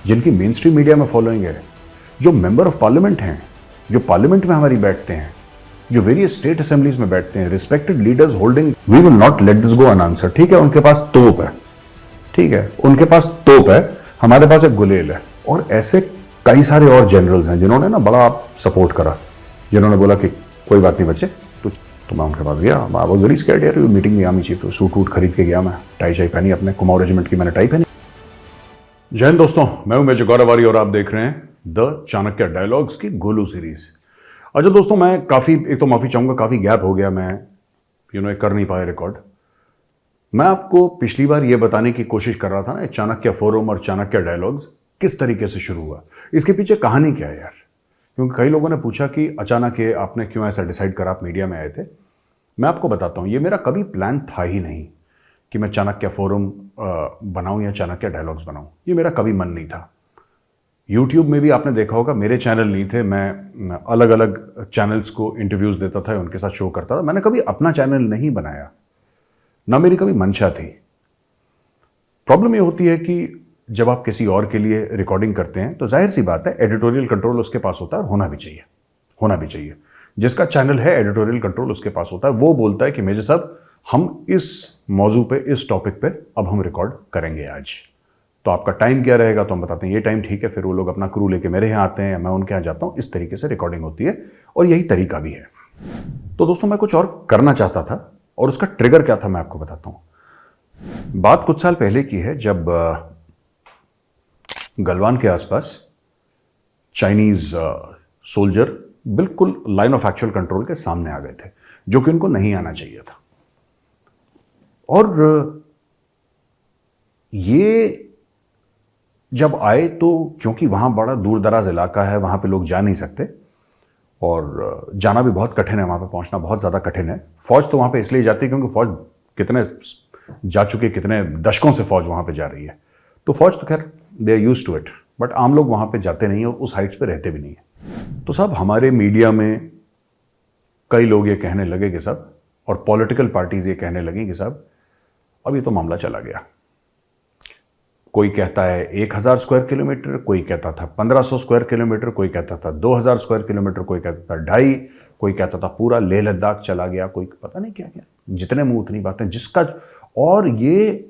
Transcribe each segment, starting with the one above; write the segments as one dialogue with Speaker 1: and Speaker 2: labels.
Speaker 1: जिनकी main stream media में following है, जो मेंबर ऑफ पार्लियामेंट हैं, जो पार्लियामेंट में हमारी बैठते हैं, जो वेरियस स्टेट असेंबलीज में बैठते हैं, respected leaders holding, we will not let this go unanswered. ठीक है, उनके पास तोप है, ठीक है, उनके पास तोप है, हमारे पास एक गुलेल है। और ऐसे कई सारे और जनरल्स हैं जिन्होंने ना बड़ा सपोर्ट करा, जिन्होंने बोला कि कोई बात नहीं बच्चे, तो मैं उनके पास गया। आई वाज वेरी स्कैर्ड यार, मीटिंग में आर्मी चीफ, तो सूट वूट खरीद के गया मैं, टाई शाई पहनी, अपने कुमाऊं रेजिमेंट की मैंने टाई पहनी। जय हिंद दोस्तों, मैं हूं मेजर गौरवारी और आप देख रहे हैं द चाणक्य डायलॉग्स की गोलू सीरीज। अच्छा दोस्तों, मैं एक तो माफी चाहूंगा, काफी गैप हो गया, मैं कर नहीं पाया रिकॉर्ड। मैं आपको पिछली बार ये बताने की कोशिश कर रहा था ना, चाणक्य फोरम और चाणक्य डायलॉग्स किस तरीके से शुरू हुआ, इसके पीछे कहानी क्या है यार। क्योंकि कई लोगों ने पूछा कि अचानक ये आपने क्यों ऐसा डिसाइड करा, आप मीडिया में आए थे। मैं आपको बताता हूँ, ये मेरा कभी प्लान था ही नहीं कि मैं चाणक्य फोरम बनाऊं या चाणक्य डायलॉग्स बनाऊं, ये मेरा कभी मन नहीं था। यूट्यूब में भी आपने देखा होगा मेरे चैनल नहीं थे, मैं अलग अलग चैनल्स को इंटरव्यूज देता था, उनके साथ शो करता था। मैंने कभी अपना चैनल नहीं बनाया, ना मेरी कभी मंशा थी। प्रॉब्लम ये होती है कि जब आप किसी और के लिए रिकॉर्डिंग करते हैं तो जाहिर सी बात है एडिटोरियल कंट्रोल उसके पास होता है, और होना भी चाहिए। जिसका चैनल है एडिटोरियल कंट्रोल उसके पास होता है, वो बोलता है कि मेजर साहब हम इस मौजू पे, इस टॉपिक पे अब हम रिकॉर्ड करेंगे आज, तो आपका टाइम क्या रहेगा, तो हम बताते हैं ये टाइम ठीक है। फिर वो लोग अपना क्रू लेके मेरे यहाँ आते हैं, मैं उनके यहाँ जाता हूँ, इस तरीके से रिकॉर्डिंग होती है, और यही तरीका भी है। तो दोस्तों, मैं कुछ और करना चाहता था, और उसका ट्रिगर क्या था मैं आपको बताता हूँ। बात कुछ साल पहले की है, जब गलवान के आसपास चाइनीज सोल्जर बिल्कुल लाइन ऑफ एक्चुअल कंट्रोल के सामने आ गए थे, जो कि उनको नहीं आना चाहिए था। और ये जब आए तो क्योंकि वहां बड़ा दूर दराज इलाका है, वहां पे लोग जा नहीं सकते, और जाना भी बहुत कठिन है, वहां पे पहुंचना बहुत ज्यादा कठिन है। फौज तो वहां पे इसलिए जाती है क्योंकि फौज कितने जा चुके, कितने दशकों से फौज वहां पे जा रही है, तो फौज तो खैर they are used to it, but आम लोग वहां पे जाते नहीं और उस हाइट्स पे रहते भी नहीं है। तो साहब, हमारे मीडिया में कई लोग ये कहने लगे कि साहब, और पॉलिटिकल पार्टीज ये कहने लगी कि साहब अब ये तो मामला चला गया। कोई कहता है 1000 स्क्वायर किलोमीटर, कोई कहता था 1500 स्क्वायर किलोमीटर, कोई कहता था 2000 स्क्वायर किलोमीटर, कोई कहता था 2.5, कोई कहता था पूरा लेह लद्दाख चला गया, कोई पता नहीं क्या क्या, जितने मुंह उतनी बातें, जिसका। और ये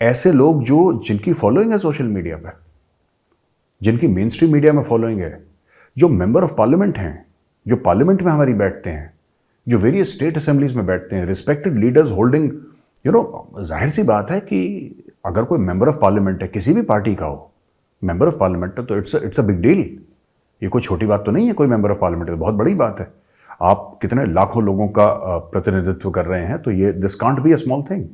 Speaker 1: ऐसे लोग जिनकी फॉलोइंग है सोशल मीडिया पर, जिनकी मेन स्ट्रीम मीडिया में फॉलोइंग है, जो मेंबर ऑफ पार्लियामेंट हैं, जो पार्लियामेंट में हमारी बैठते हैं, जो वेरियस स्टेट असेंबलीज में बैठते हैं, रिस्पेक्टेड लीडर्स होल्डिंग, जाहिर सी बात है कि अगर कोई मेंबर ऑफ पार्लियामेंट है, किसी भी पार्टी का हो, मेंबर ऑफ पार्लियामेंट है, तो इट्स अ बिग डील। ये कोई छोटी बात तो नहीं है, कोई मेंबर ऑफ पार्लियामेंट है, बहुत बड़ी बात है। आप कितने लाखों लोगों का प्रतिनिधित्व कर रहे हैं, तो ये this can't be a small thing.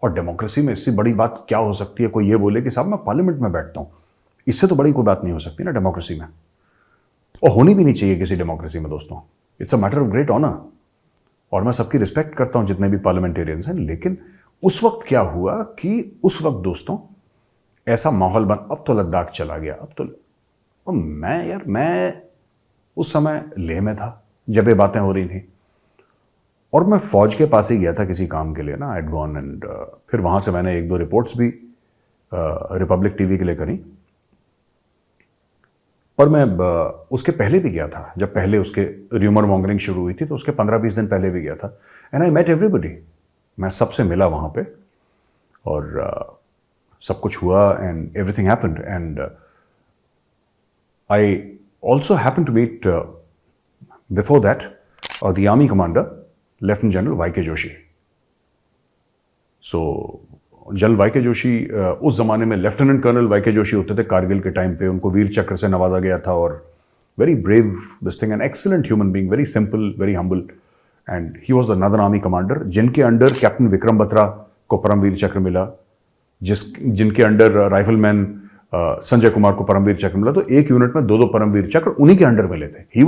Speaker 1: और डेमोक्रेसी में इससे बड़ी बात क्या हो सकती है, कोई ये बोले कि साहब मैं पार्लियामेंट में बैठता हूं, इससे तो बड़ी कोई बात नहीं हो सकती ना डेमोक्रेसी में, और होनी भी नहीं चाहिए किसी डेमोक्रेसी में दोस्तों। It's a matter of great honour, और मैं सबकी रिस्पेक्ट करता हूं जितने भी पार्लियामेंटेरियंस हैं। लेकिन उस वक्त क्या हुआ कि उस वक्त दोस्तों ऐसा माहौल अब तो लद्दाख चला गया, अब तो मैं उस समय लेह में था जब ये बातें हो रही थी, और मैं फौज के पास ही गया था किसी काम के लिए ना, आई हैड गॉन, एंड फिर वहां से मैंने 1-2 रिपोर्ट्स भी रिपब्लिक टीवी के लिए करी। पर मैं उसके पहले भी गया था, जब पहले उसके र्यूमर मॉन्गरिंग शुरू हुई थी, तो उसके 15-20 दिन पहले भी गया था, एंड आई मेट एवरीबडी। मैं सबसे मिला वहाँ पे, और सब कुछ हुआ, and everything happened, and I also happen to meet before that the army commander lieutenant general Y K. Joshi. So general Y K. Joshi उस जमाने में लेफ्टिनेंट कर्नल वाई.के. जोशी होते थे कारगिल के टाइम पे, उनको वीर चक्र से नवाजा गया था, और very brave this thing, an excellent human being, very simple, very humble, and he was the northern army commander, जिनके अंडर कैप्टन विक्रम बत्रा को परमवीर चक्र मिला, जिनके अंडर राइफलमैन संजय कुमार को परमवीर चक्र मिला। तो एक यूनिट में 2-2 परमवीर चक्र उन्हीं के अंडर मिले थे। He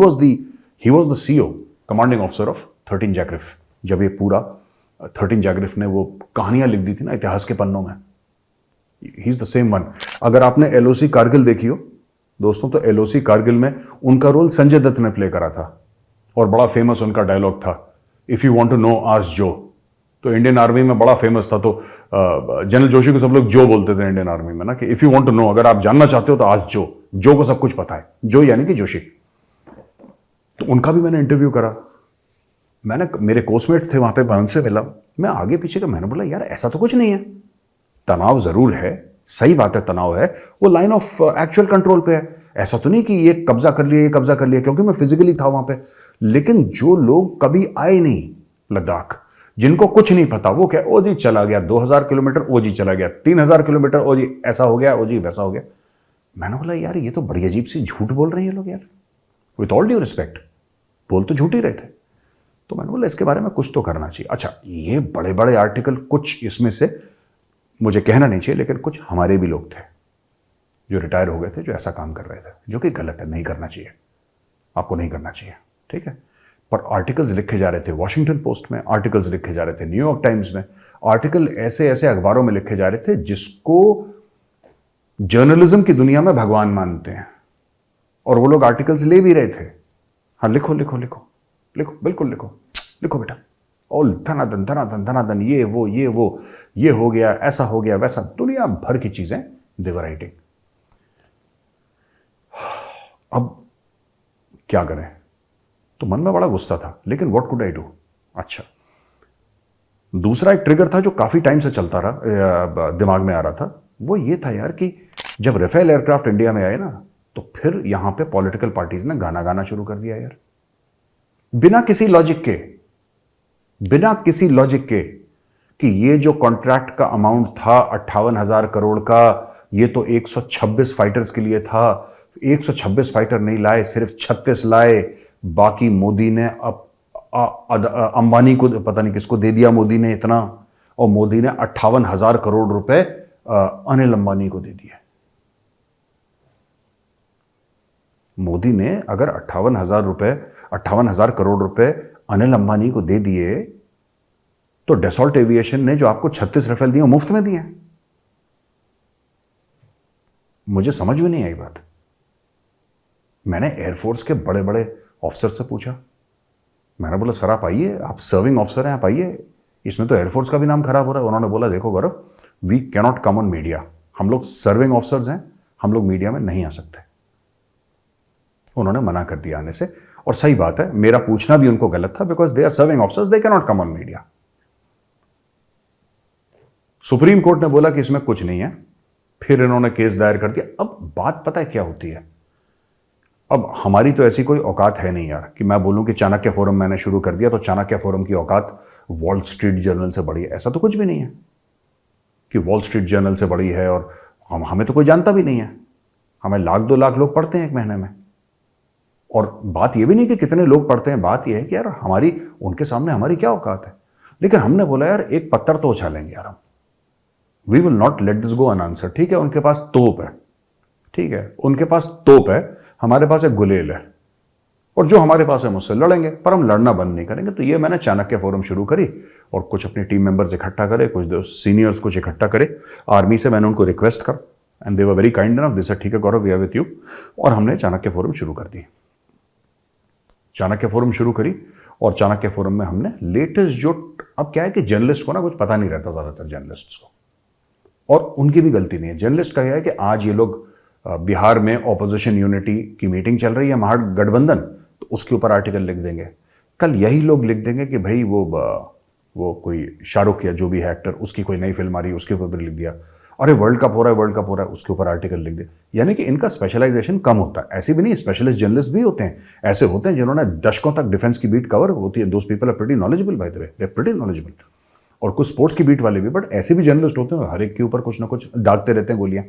Speaker 1: was the CO, commanding officer of 13 जैग्रिफ। जब ये पूरा 13 जैग्रिफ ने वो कहानियां लिख दी थी ना इतिहास के पन्नों में, ही इज द सेम वन। अगर आपने एलओसी कारगिल देखी हो दोस्तों, तो एलओसी कारगिल में उनका रोल संजय दत्त ने प्ले करा था, और बड़ा फेमस उनका डायलॉग था, if you want to know ask Joe. तो इंडियन आर्मी में बड़ा फेमस था, तो जनरल जोशी को सब लोग जो बोलते थे इंडियन आर्मी में ना, कि if you want to know, अगर आप जानना चाहते हो तो आज जो को सब कुछ पता है, जो यानी कि जोशी। तो उनका भी मैंने इंटरव्यू करा। मेरे कोर्समेट थे वहां पे, मैं उनसे मिला, मैं आगे पीछे का, मैंने बोला यार ऐसा तो कुछ नहीं है, तनाव जरूर है, सही बात है तनाव है, वो लाइन ऑफ एक्चुअल कंट्रोल पे है, ऐसा तो नहीं कि ये कब्जा कर लिया, ये कब्जा कर लिया, क्योंकि मैं फिजिकली था वहां पे। लेकिन जो लोग कभी आए नहीं लद्दाख, जिनको कुछ नहीं पता, वो क्या, ओ जी चला गया 2000 किलोमीटर, ओ जी चला गया 3000 किलोमीटर, ओ जी ऐसा हो गया, ओ जी वैसा हो गया। मैंने बोला यार ये तो बड़ी अजीब सी झूठ बोल रहे हैं ये लोग यार, विथ ऑल ड्यू रिस्पेक्ट, बोल तो झूठ ही रहे थे। तो मैंने बोला इसके बारे में कुछ तो करना चाहिए। अच्छा, ये बड़े बड़े आर्टिकल, कुछ इसमें से मुझे कहना नहीं चाहिए, लेकिन कुछ हमारे भी लोग थे जो रिटायर हो गए थे, जो ऐसा काम कर रहे थे, जो कि गलत है, नहीं करना चाहिए, आपको नहीं करना चाहिए, ठीक है। पर आर्टिकल्स लिखे जा रहे थे वॉशिंगटन पोस्ट में, आर्टिकल्स लिखे जा रहे थे न्यूयॉर्क टाइम्स में, आर्टिकल ऐसे ऐसे अखबारों में लिखे जा रहे थे जिसको जर्नलिज्म की दुनिया में भगवान मानते हैं, और वो लोग आर्टिकल्स ले भी रहे थे। हाँ लिखो लिखो लिखो लिखो, बिल्कुल लिखो, लिखो बेटा, और धनाधन धनाधन धनाधन, ये वो ये हो गया, ऐसा हो गया, वैसा, दुनिया भर की चीजें देवर राइटिंग। अब क्या करें, तो मन में बड़ा गुस्सा था, लेकिन व्हाट कुड आई डू। अच्छा, दूसरा एक ट्रिगर था जो काफी टाइम से चलता रहा, दिमाग में आ रहा था, वो ये था यार कि जब राफेल एयरक्राफ्ट इंडिया में आए ना, तो फिर यहां पे पॉलिटिकल पार्टीज ने गाना गाना शुरू कर दिया यार, बिना किसी लॉजिक के, कि ये जो कॉन्ट्रैक्ट का अमाउंट था 58,000 करोड़ का, ये तो 126 फाइटर्स के लिए था, 126 फाइटर नहीं लाए, सिर्फ 36 लाए, बाकी मोदी ने अंबानी को, पता नहीं किसको दे दिया मोदी ने इतना, और मोदी ने 58,000 करोड़ रुपए अनिल अंबानी को दे दिए। मोदी ने अगर 58,000 करोड़ रुपए अनिल अंबानी को दे दिए, तो डेसॉल्ट एविएशन ने जो आपको 36 राफेल दिए मुफ्त में दिए। मुझे समझ में नहीं आई बात। मैंने एयरफोर्स के बड़े बड़े ऑफिसर से पूछा, मैंने बोला सर आप आइए, आप सर्विंग ऑफिसर हैं, आप आइए, इसमें तो एयरफोर्स का भी नाम खराब हो रहा है। उन्होंने बोला देखो Gaurav, we cannot come on media, हम लोग सर्विंग ऑफिसर्स हैं, हम लोग मीडिया में नहीं आ सकते। उन्होंने मना कर दिया आने से, और सही बात है, मेरा पूछना भी उनको गलत था, because they are serving officers, they cannot come on media. Supreme court ने बोला कि इसमें कुछ नहीं है, फिर इन्होंने केस दायर कर दिया। अब बात पता है क्या होती है, अब हमारी तो ऐसी कोई औकात है नहीं यार कि मैं बोलूं कि चाणक्य फोरम मैंने शुरू कर दिया तो चाणक्य फोरम की औकात वॉल स्ट्रीट जर्नल से बड़ी है, ऐसा तो कुछ भी नहीं है कि वॉल स्ट्रीट जर्नल से बड़ी है, और हमें तो कोई जानता भी नहीं है, हमें 1-2 लाख लोग पढ़ते हैं एक महीने में। और बात यह भी नहीं कि कितने लोग पढ़ते हैं, बात यह है कि यार हमारी उनके सामने हमारी क्या औकात है। लेकिन हमने बोला यार एक पत्थर तो उछालेंगे यार हम, we will not let this go unanswered. ठीक है, उनके पास तोप है, ठीक है, उनके पास तोप है, हमारे पास एक गुलेल है, और जो हमारे पास है मुझसे लड़ेंगे, पर हम लड़ना बंद नहीं करेंगे। तो ये मैंने चाणक्य फोरम शुरू करी, और कुछ अपनी टीम मेंबर्स इकट्ठा करे, कुछ सीनियर्स कुछ इकट्ठा करे, आर्मी से मैंने उनको रिक्वेस्ट कर, and they were very kind enough, they said ठीक है गौरव वी आर विद यू, और हमने चाणक्य फोरम शुरू कर दी। चाणक्य फोरम शुरू करी, और चाणक्य फोरम में हमने लेटेस्ट जो, अब क्या है कि जर्नलिस्ट को ना कुछ पता नहीं रहता ज्यादातर जर्नलिस्ट्स को, और उनकी भी गलती नहीं है। जर्नलिस्ट का यह है कि आज ये लोग बिहार में ऑपोजिशन यूनिटी की मीटिंग चल रही है, महागठबंधन, तो उसके ऊपर आर्टिकल लिख देंगे। कल यही लोग लिख देंगे कि भाई वो कोई शाहरुख या जो भी है एक्टर, उसकी कोई नई फिल्म आ रही है, उसके ऊपर भी लिख दिया। अरे वर्ल्ड कप हो रहा है, वर्ल्ड कप हो रहा है, उसके ऊपर आर्टिकल लिख दिया। यानी कि इनका स्पेशलाइजेशन कम होता है। ऐसे भी नहीं, स्पेशलिस्ट जर्नलिस्ट भी होते हैं, ऐसे होते हैं जिन्होंने दशकों तक डिफेंस की बीट कवर होती है। Those people are pretty knowledgeable, by the way, they are pretty knowledgeable. और कुछ स्पोर्ट्स की बीट वाले भी, बट ऐसे भी जर्नलिस्ट होते हैं, हर एक के ऊपर कुछ ना कुछ दागते रहते हैं गोलियां।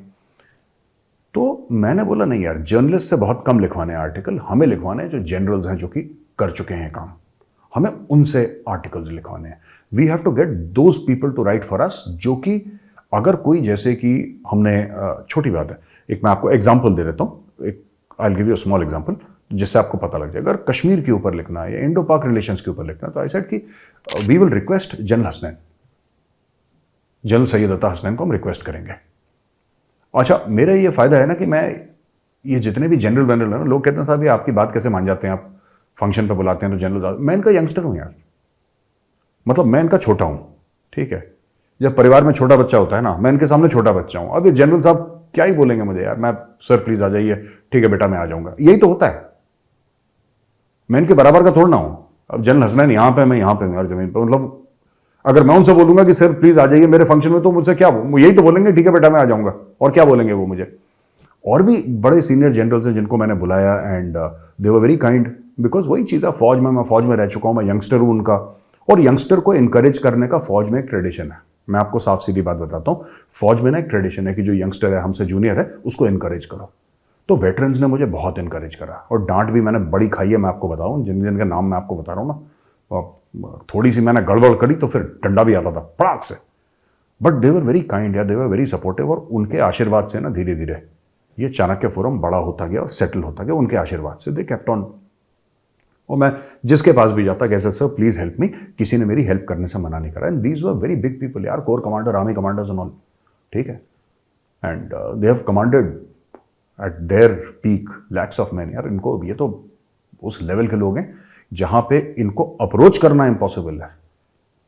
Speaker 1: तो मैंने बोला नहीं यार, जर्नलिस्ट से बहुत कम लिखवाने आर्टिकल, हमें लिखवाने हैं जो जनरल्स हैं, जो कि कर चुके हैं काम, हमें उनसे आर्टिकल्स लिखवाने हैं। We have to get those people to write for us, जो कि अगर कोई, जैसे कि हमने, छोटी बात है, एक मैं आपको एग्जाम्पल दे देता हूँ, एक I will give you a small example जिससे आपको पता लग जाए। अगर कश्मीर के ऊपर लिखना है या इंडो पाक रिलेशंस के ऊपर लिखना है, तो आई सेड कि we will request general Hasnain, general Syed Ata Hasnain को हम रिक्वेस्ट करेंगे। अच्छा, मेरा ये फायदा है ना कि मैं, ये जितने भी जनरल वनरल है ना, लोग कहते हैं साहब ये आपकी बात कैसे मान जाते हैं, आप फंक्शन पे बुलाते हैं तो जनरल, मैं इनका यंगस्टर हूं यार, मतलब मैं इनका छोटा हूं, ठीक है। जब परिवार में छोटा बच्चा होता है ना, मैं इनके सामने छोटा बच्चा हूं, अब ये जनरल साहब क्या ही बोलेंगे मुझे यार, मैं सर प्लीज आ जाइए, ठीक है बेटा मैं आ जाऊंगा, यही तो होता है। मैं इनके बराबर का थोड़ा ना हूं। अब जनरल हसनैन यहां पे, मैं यहां पे हूं यार जमीन पर, मतलब अगर मैं उनसे बोलूंगा कि सर प्लीज आ जाइए मेरे फंक्शन में, तो मुझसे क्या, यही तो बोलेंगे ठीक है बेटा मैं आ जाऊंगा, और क्या बोलेंगे वो मुझे। और भी बड़े सीनियर जनरल्स हैं जिनको मैंने बुलाया, and they were very kind, because वही चीज़ है, फौज में, मैं फौज में रह चुका हूं, मैं यंगस्टर हूं उनका, और यंगस्टर को इनकरेज करने का फौज में एक ट्रेडिशन है। मैं आपको साफ सीधी बात बताता हूं, फौज में ना एक ट्रेडिशन है कि जो यंगस्टर है, हमसे जूनियर है, उसको इनकरेज करो। तो वेटरन्स ने मुझे बहुत इनकरेज करा, और डांट भी मैंने बड़ी खाई है, मैं आपको बताऊं, जिन जिनका नाम मैं आपको बता रहा हूं ना, और थोड़ी सी मैंने गड़बड़ करी तो फिर डंडा भी आता था पड़ाक से। But they were very kind या दे वर वेरी सपोर्टिव, और उनके आशीर्वाद से ना धीरे धीरे ये चाणक्य फोरम बड़ा होता गया और सेटल होता गया उनके आशीर्वाद से। They kept on. और मैं जिसके पास भी जाता कैसे सर प्लीज हेल्प मी, किसी ने मेरी हेल्प करने से मना नहीं करा। And these were very big people यार, core commander, army commanders and all, ठीक है। And they have commanded at their peak lakhs of man यार। इनको, ये तो उस लेवल के लोग हैं जहां पे इनको अप्रोच करना इम्पॉसिबल है।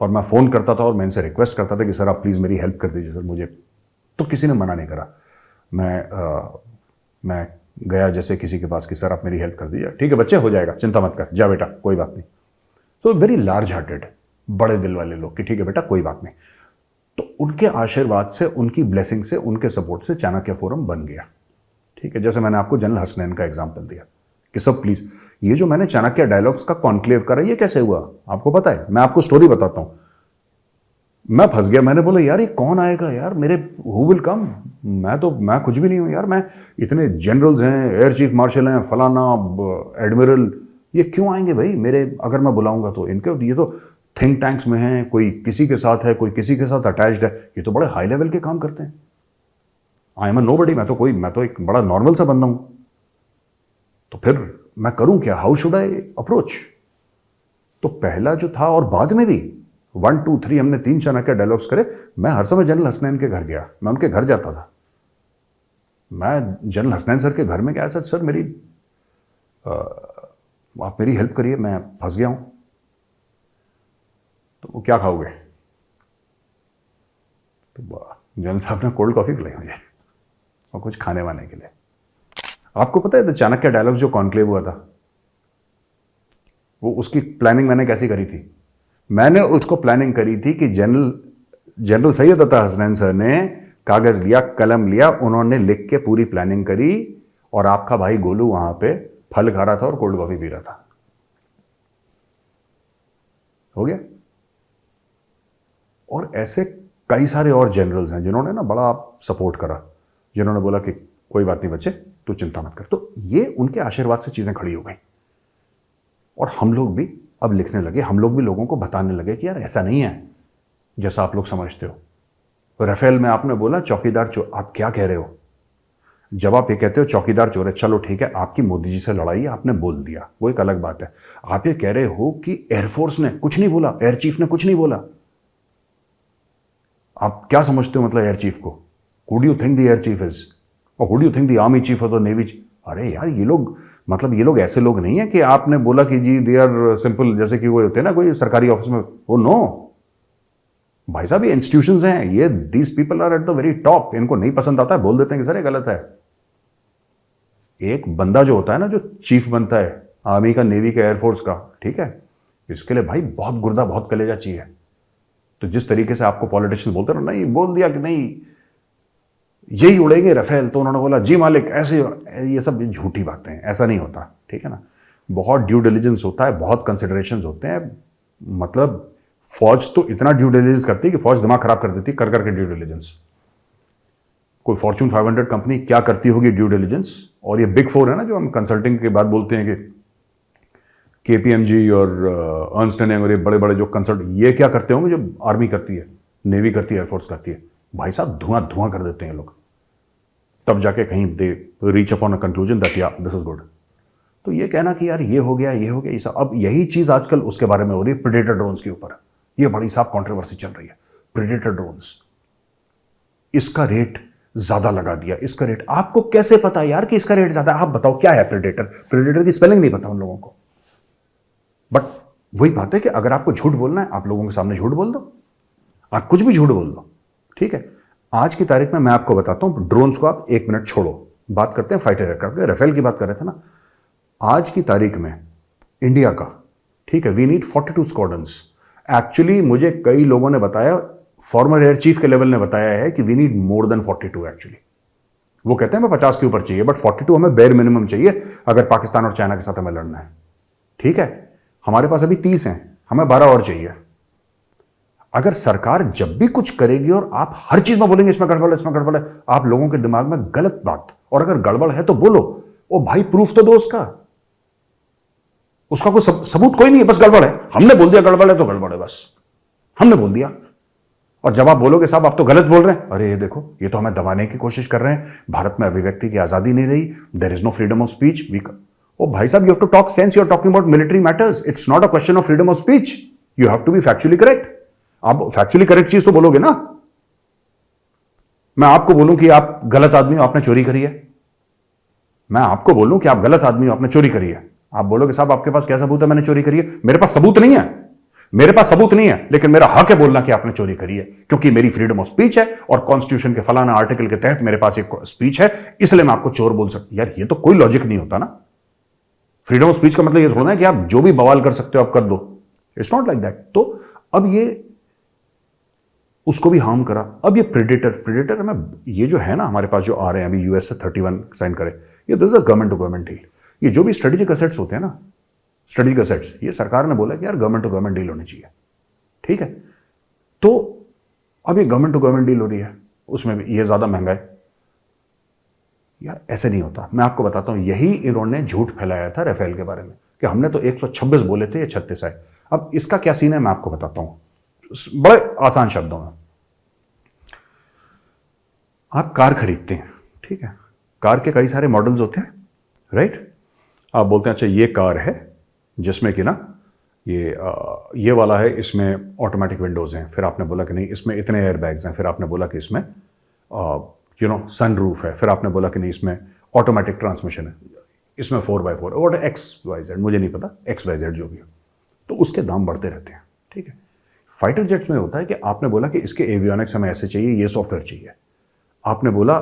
Speaker 1: और मैं फ़ोन करता था और मैं इनसे रिक्वेस्ट करता था कि सर आप प्लीज़ मेरी हेल्प कर दीजिए सर मुझे, तो किसी ने मना नहीं करा। मैं गया जैसे किसी के पास कि सर आप मेरी हेल्प कर दीजिए, ठीक है बच्चे हो जाएगा, चिंता मत कर, जा बेटा कोई बात नहीं। तो वेरी लार्ज हार्टेड, बड़े दिल वाले लोग कि ठीक है बेटा कोई बात नहीं। तो उनके आशीर्वाद से, उनकी ब्लेसिंग से, उनके सपोर्ट से चाणक्य फोरम बन गया, ठीक है। जैसे मैंने आपको जनरल हसनैन का एग्जाम्पल दिया कि सब प्लीज, ये जो मैंने चाणक्य डायलॉग्स का कॉन्क्लेव करा, ये कैसे हुआ आपको पता है? मैं आपको स्टोरी बताता हूं। मैं फंस गया, मैंने बोला यार ये कौन आएगा यार मेरे, हु विल कम, मैं कुछ भी नहीं हूं यार, मैं इतने जनरल्स हैं, एयर चीफ मार्शल हैं, फलाना एडमिरल, ये क्यों आएंगे भाई मेरे, अगर मैं बुलाऊंगा तो इनके, ये तो थिंक टैंक्स में हैं, कोई किसी के साथ है, कोई किसी के साथ अटैच्ड है, ये तो बड़े हाई लेवल के काम करते हैं। आई एम नोबडी, मैं तो एक बड़ा नॉर्मल सा बंदा हूं। तो फिर मैं करूं क्या, हाउ शुड आई अप्रोच? तो पहला जो था, और बाद में भी 1 2 3 हमने 3 चाणक्य डायलॉग्स करे। मैं हर समय जनरल हसनैन के घर गया, मैं उनके घर जाता था। मैं जनरल हसनैन सर के घर में गया, सर मेरी आप मेरी हेल्प करिए, मैं फंस गया हूं। तो वो क्या खाओगे? तो जनरल साहब ने कोल्ड कॉफी पिलाई मुझे और कुछ खाने वाने के लिए। आपको पता है तो चाणक्य डायलॉग्स जो कॉन्क्लेव हुआ था, वो उसकी प्लानिंग मैंने कैसी करी थी? मैंने उसको प्लानिंग करी थी कि जनरल सैयद अता हसनैन सर ने कागज लिया, कलम लिया, उन्होंने लिख के पूरी प्लानिंग करी, और आपका भाई गोलू वहां पे फल खा रहा था और कोल्ड कॉफी पी रहा था। हो गया। और ऐसे कई सारे और जनरल्स हैं जिन्होंने ना बड़ा सपोर्ट करा, जिन्होंने बोला कि कोई बात नहीं बच्चे तू चिंता मत कर। तो ये उनके आशीर्वाद से चीजें खड़ी हो गई। और हम लोग भी अब लिखने लगे, हम लोग भी लोगों को बताने लगे कि यार ऐसा नहीं है जैसा आप लोग समझते हो। राफेल में आपने बोला चौकीदार चोर, आप क्या कह रहे हो? जब आप ये कहते हो चौकीदार चोर है, चलो ठीक है आपकी मोदी जी से लड़ाई है, आपने बोल दिया, वो एक अलग बात है। आप ये कह रहे हो कि एयरफोर्स ने कुछ नहीं बोला, एयर चीफ ने कुछ नहीं बोला। आप क्या समझते हो मतलब एयर चीफ को? Who do you think the air chief is, और who do you think the army chief और द नेवी चीफ? अरे यार ये लोग ऐसे लोग नहीं है कि आपने बोला कि जी दे आर सिंपल, जैसे कि वो होते हैं ना कोई सरकारी ऑफिस में, वो नो भाई साहब, ये इंस्टीट्यूशंस हैं, ये these people are at the very top. इनको नहीं पसंद आता है, बोल देते हैं कि सर ये गलत है। एक बंदा जो होता है ना, जो चीफ बनता है आर्मी का, नेवी का, एयरफोर्स का, ठीक है, इसके लिए भाई बहुत गुर्दा, बहुत कलेजा चाहिए। तो जिस तरीके से आपको पॉलिटिशियंस बोलते हैं ना, नहीं बोल दिया कि नहीं यही उड़ेंगे राफेल, तो उन्होंने बोला जी मालिक ऐसे, ये सब झूठी बातें हैं, ऐसा नहीं होता, ठीक है ना। बहुत ड्यू डिलिजेंस होता है, बहुत कंसिडरेशंस होते हैं। मतलब फौज तो इतना ड्यू डिलिजेंस करती है कि फौज दिमाग खराब कर देती है कर करके ड्यू डिलिजेंस। कोई फॉर्च्यून 500 कंपनी क्या करती होगी ड्यू डिलिजेंस? और ये बिग 4 है ना जो हम कंसल्टिंग के बाद बोलते हैं कि KPMG और अर्नस्ट एंड यंग और ये बड़े बड़े जो कंसल्ट, ये क्या करते होंगे जो आर्मी करती है, नेवी करती है, एयरफोर्स करती है? भाई साहब धुआं धुआं कर देते हैं लोग, तब जाके कहीं they reach upon a conclusion that या दिस इज गुड। तो ये कहना कि यार ये हो गया, ये हो गया, ये सब, अब यही चीज आजकल उसके बारे में हो रही है, प्रेडेटर ड्रोन्स के ऊपर। ये बड़ी साहब कंट्रोवर्सी चल रही है, प्रेडेटर ड्रोन्स, इसका रेट ज्यादा लगा दिया, इसका रेट, आपको कैसे पता यार कि इसका रेट ज्यादा? आप बताओ क्या है प्रेडेटर? प्रेडेटर की स्पेलिंग नहीं पता उन लोगों को। बट वही बात है कि अगर आपको झूठ बोलना है, आप लोगों के सामने झूठ बोल दो। आप कुछ भी झूठ बोल दो, ठीक है। आज की तारीख में मैं आपको बताता हूं, ड्रोन्स को आप 1 मिनट छोड़ो, बात करते हैं फाइटर एयरक्राफ्ट के, राफेल की बात कर रहे थे ना। आज की तारीख में इंडिया का, ठीक है, वी नीड 42 स्क्वाड्रन्स। एक्चुअली मुझे कई लोगों ने बताया, फॉर्मर एयर चीफ के लेवल ने बताया है कि we need more than 42। Actually वो कहते हैं मैं 50 के ऊपर चाहिए, बट 42 हमें बेयर मिनिमम चाहिए अगर पाकिस्तान और चाइना के साथ हमें लड़ना है, ठीक है। हमारे पास अभी 30 हैं, हमें 12 और चाहिए। अगर सरकार जब भी कुछ करेगी और आप हर चीज में बोलेंगे इसमें गड़बड़ है, इसमें गड़बड़ है, आप लोगों के दिमाग में गलत बात, और अगर गड़बड़ है तो बोलो, ओ भाई प्रूफ तो दो उसका कोई सबूत कोई नहीं है, बस गड़बड़ है, हमने बोल दिया गड़बड़ है तो गड़बड़ है, बस हमने बोल दिया। और जब आप बोलोगे साहब आप तो गलत बोल रहे हैं, अरे ये देखो ये तो हमें दबाने की कोशिश कर रहे हैं, भारत में अभिव्यक्ति की आजादी नहीं रही, there is no freedom of speech. ओ भाई साहब, you have to talk sense, you are talking about military matters, it's not a question of freedom of speech, you have to be factually correct. आप factually correct चीज तो बोलोगे ना। मैं आपको बोलूं कि आप गलत आदमी हो, आपने चोरी करी है, मैं आपको बोलूं कि आप गलत आदमी हो, आपने चोरी करी है, आप बोलोगे साहब आपके पास क्या सबूत है मैंने चोरी करी है? मेरे पास सबूत नहीं है, मेरे पास सबूत नहीं है, लेकिन मेरा हक है बोलना कि आपने चोरी करी है, क्योंकि मेरी फ्रीडम ऑफ स्पीच है और कॉन्स्टिट्यूशन के फलाना आर्टिकल के तहत मेरे पास एक स्पीच है, इसलिए मैं आपको चोर बोल सकता। यार ये तो कोई लॉजिक नहीं होता ना। फ्रीडम ऑफ स्पीच का मतलब ये थोड़ा ना कि आप जो भी बवाल कर सकते हो आप कर दो, इट्स नॉट लाइक दैट। तो अब ये उसको भी हार्म करा। अब ये प्रेडेटर में ये जो है ना हमारे पास जो आ रहे हैं अभी यूएस से 31 साइन करे, ये this is a government to government deal. ये जो भी स्ट्रेटेजिक असेट्स होते हैं ना, स्ट्रेटेजिक असेट्स, ये सरकार ने बोला कि यार गवर्नमेंट टू गवर्नमेंट डील होनी चाहिए, ठीक है। तो अब ये गवर्नमेंट टू गवर्नमेंट डील हो रही है, उसमें भी ये ज्यादा महंगा है। यार ऐसे नहीं होता, मैं आपको बताता हूं, यही इन्होंने झूठ फैलाया था राफेल के बारे में कि हमने तो 126 बोले थे, ये 36 आए। अब इसका क्या सीन है मैं आपको बताता हूं बड़े आसान शब्दों में। आप कार खरीदते हैं, ठीक है, कार के कई सारे मॉडल्स होते हैं, राइट। आप बोलते हैं अच्छा ये कार है जिसमें कि ना ये वाला है, इसमें ऑटोमेटिक विंडोज़ हैं, फिर आपने बोला कि नहीं इसमें इतने एयर बैग्स हैं, फिर आपने बोला कि इसमें सन रूफ है, फिर आपने बोला कि नहीं इसमें ऑटोमेटिक ट्रांसमिशन है, इसमें 4x4 और XYZ, मुझे नहीं पता XYZ जो भी हो, तो उसके दाम बढ़ते रहते हैं, ठीक है। फाइटर जेट्स में होता है कि आपने बोला कि इसके एवियोनिक्स हमें ऐसे चाहिए, ये सॉफ्टवेयर चाहिए, आपने बोला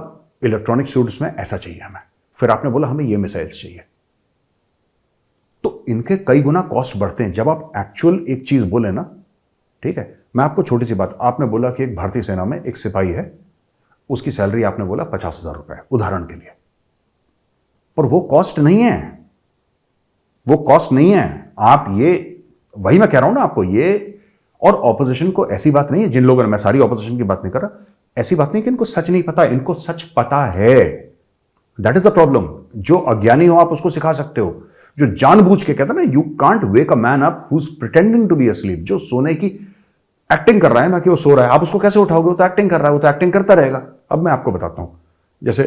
Speaker 1: इलेक्ट्रॉनिक सूट्स में ऐसा चाहिए हमें, फिर आपने बोला हमें ये मिसाइल्स चाहिए, तो इनके कई गुना कॉस्ट बढ़ते हैं जब आप एक्चुअल एक चीज बोले ना, ठीक है। मैं आपको छोटी सी बात, आपने बोला कि एक भारतीय सेना में एक सिपाही है, उसकी सैलरी आपने बोला 50,000 रुपए, उदाहरण के लिए, पर वो कॉस्ट नहीं है, वो कॉस्ट नहीं है। आप ये, वही मैं कह रहा हूं ना आपको, ये और ऑपोजिशन को ऐसी बात नहीं है, जिन लोगों ने, मैं सारी ऑपोजिशन की बात नहीं कर रहा, ऐसी बात नहीं कि इनको सच नहीं पता, इनको सच पता है, दैट इज द प्रॉब्लम। जो अज्ञानी हो आप उसको सिखा सकते हो, जो जानबूझ के कहता है ना, you can't wake a man up who is pretending to be asleep, जो सोने की एक्टिंग कर रहा है ना कि वो सो रहा है, आप उसको कैसे उठाओगे? वो तो एक्टिंग कर रहा है, वो तो एक्टिंग करता रहेगा। अब मैं आपको बताता हूं, जैसे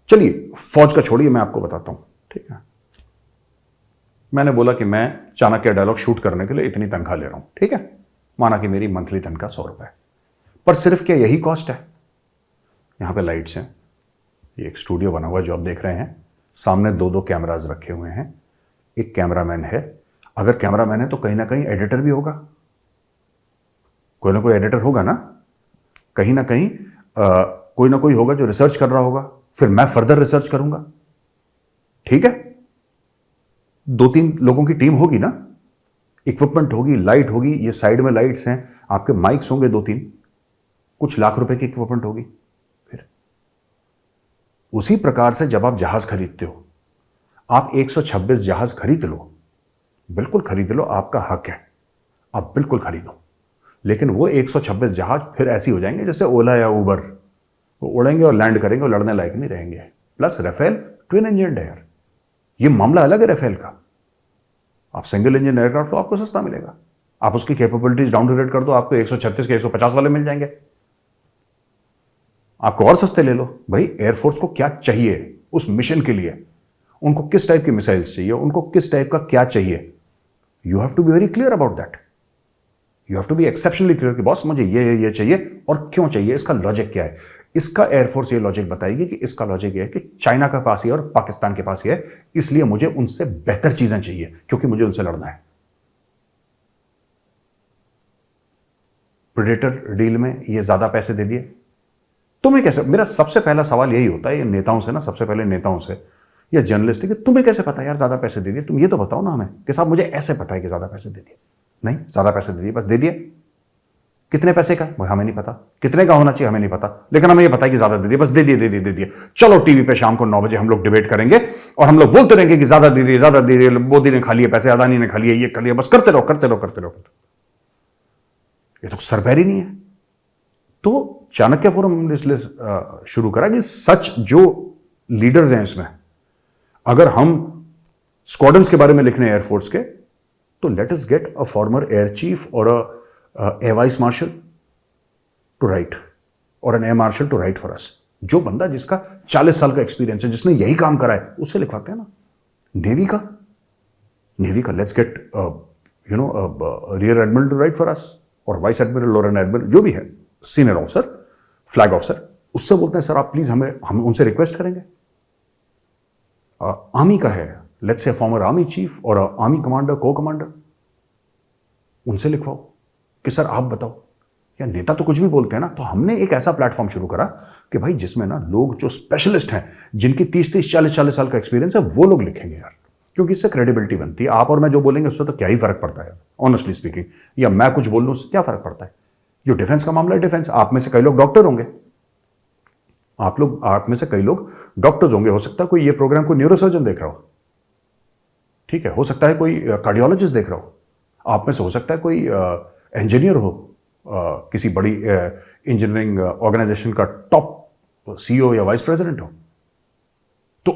Speaker 1: चलिए फौज का छोड़िए, मैं आपको बताता हूं, ठीक है। मैंने बोला कि मैं चाणक्य डायलॉग शूट करने के लिए इतनी तनख्वाह ले रहा हूं, ठीक है, माना कि मेरी मंथली तनख्वाह 100 रुपए, पर सिर्फ क्या यही कॉस्ट है? यहां पे लाइट्स हैं, ये एक स्टूडियो बना हुआ है जो आप देख रहे हैं, सामने 2-2 कैमराज रखे हुए हैं, एक कैमरामैन है, अगर कैमरामैन है तो कहीं ना कहीं एडिटर भी होगा, कोई ना कोई एडिटर होगा ना, कहीं ना कहीं कोई ना कोई होगा जो रिसर्च कर रहा होगा, फिर मैं फर्दर रिसर्च करूंगा, ठीक है। 2-3 लोगों की टीम होगी ना, इक्विपमेंट होगी, लाइट होगी, ये साइड में लाइट्स हैं, आपके माइक्स होंगे 2-3, कुछ लाख रुपए की इक्विपमेंट होगी। फिर उसी प्रकार से जब आप जहाज खरीदते हो, आप 126 जहाज खरीद लो, बिल्कुल खरीद लो, आपका हक है, आप बिल्कुल खरीदो, लेकिन वो 126 जहाज फिर ऐसी हो जाएंगे जैसे ओला या उबर, वो उड़ेंगे और लैंड करेंगे और लड़ने लायक नहीं रहेंगे। प्लस राफेल ट्विन इंजन है यार, ये मामला अलग है राफेल का। आप सिंगल इंजन एयरक्राफ्ट तो आपको सस्ता मिलेगा, आप उसकी कैपेबिलिटीज डाउन रेट कर दो, आपको 136 के 150 वाले मिल जाएंगे, आपको और सस्ते ले लो। भाई एयरफोर्स को क्या चाहिए उस मिशन के लिए, उनको किस टाइप की मिसाइल्स चाहिए, उनको किस टाइप का क्या चाहिए, you have to be very clear about that, you have to be exceptionally clear कि बॉस मुझे ये चाहिए और क्यों चाहिए, इसका लॉजिक क्या है। इसका एयरफोर्स ये लॉजिक बताएगी कि इसका लॉजिक ये है कि चाइना का पास ही है और पाकिस्तान के पास ही है, इसलिए मुझे उनसे बेहतर चीजें चाहिए क्योंकि मुझे उनसे लड़ना है। प्रेडेटर डील में ये ज्यादा पैसे दे दिए? तुम्हें कैसे, मेरा सबसे पहला सवाल यही होता है ये नेताओं से ना, सबसे पहले नेताओं से या जर्नलिस्ट कि तुम्हें कैसे पता यार ज्यादा पैसे दे दिए? तुम ये तो बताओ ना हमें कि साहब मुझे ऐसे पता है कि ज्यादा पैसे दे दिए। नहीं, ज्यादा पैसे दे दिए, बस दे दिए। कितने पैसे का वो हमें नहीं पता, कितने का होना चाहिए हमें नहीं पता, लेकिन हमें ये पता है कि ज्यादा दे दिए, बस दे दिए दे दिए दे दिए। चलो टीवी पे शाम को 9 बजे हम लोग डिबेट करेंगे और हम लोग बोलते रहेंगे कि ज्यादा दे दिए, ज्यादा दे दिए, मोदी ने खा लिए पैसे, अदानी ने खा लिए, ये खा लिया, बस करते रहो करते रहो करते रहो। ये तो सरपैर ही नहीं है। तो चाणक्य फोरम हमने इसलिए शुरू करा कि सच जो लीडर्स हैं इसमें, अगर हम स्क्वाड्रंस के बारे में लिख रहे हैं एयरफोर्स के, तो let us get a former air chief और a vice marshal to write और an air marshal to write for us. जो बंदा जिसका 40 साल का एक्सपीरियंस है, जिसने यही काम करा है, उससे लिखवाते हैं ना। नेवी का let's get rear admiral to write for us, और वाइस एडमिरल और एन एडमिरल जो भी है, सीनियर ऑफिसर, फ्लैग ऑफिसर, उससे बोलते हैं सर आप प्लीज हम उनसे रिक्वेस्ट करेंगे। आर्मी का है, let's say farmer army chief और आर्मी कमांडर, को कमांडर, उनसे लिखवाओ कि सर आप बताओ। या नेता तो कुछ भी बोलते हैं ना। तो हमने एक ऐसा प्लेटफॉर्म शुरू करा कि भाई जिसमें ना लोग जो स्पेशलिस्ट हैं, जिनकी 30-30, 40-40 साल का एक्सपीरियंस है, वो लोग लिखेंगे यार, क्योंकि इससे क्रेडिबिलिटी बनती है। आप और मैं जो बोलेंगे उससे तो क्या ही फर्क पड़ता है ऑनेस्टली स्पीकिंग, या मैं कुछ बोल लूं उससे क्या फर्क पड़ता है। जो डिफेंस का मामला है, डिफेंस, आप में से कई लोग डॉक्टर होंगे, आप में से कई लोग डॉक्टर्स होंगे, हो सकता है कोई ये प्रोग्राम कोई न्यूरोसर्जन देख रहा हो, ठीक है, हो सकता है कोई कार्डियोलॉजिस्ट देख रहा हो, आप में से हो सकता है कोई इंजीनियर हो, किसी बड़ी इंजीनियरिंग ऑर्गेनाइजेशन का टॉप सीईओ या वाइस प्रेसिडेंट हो। तो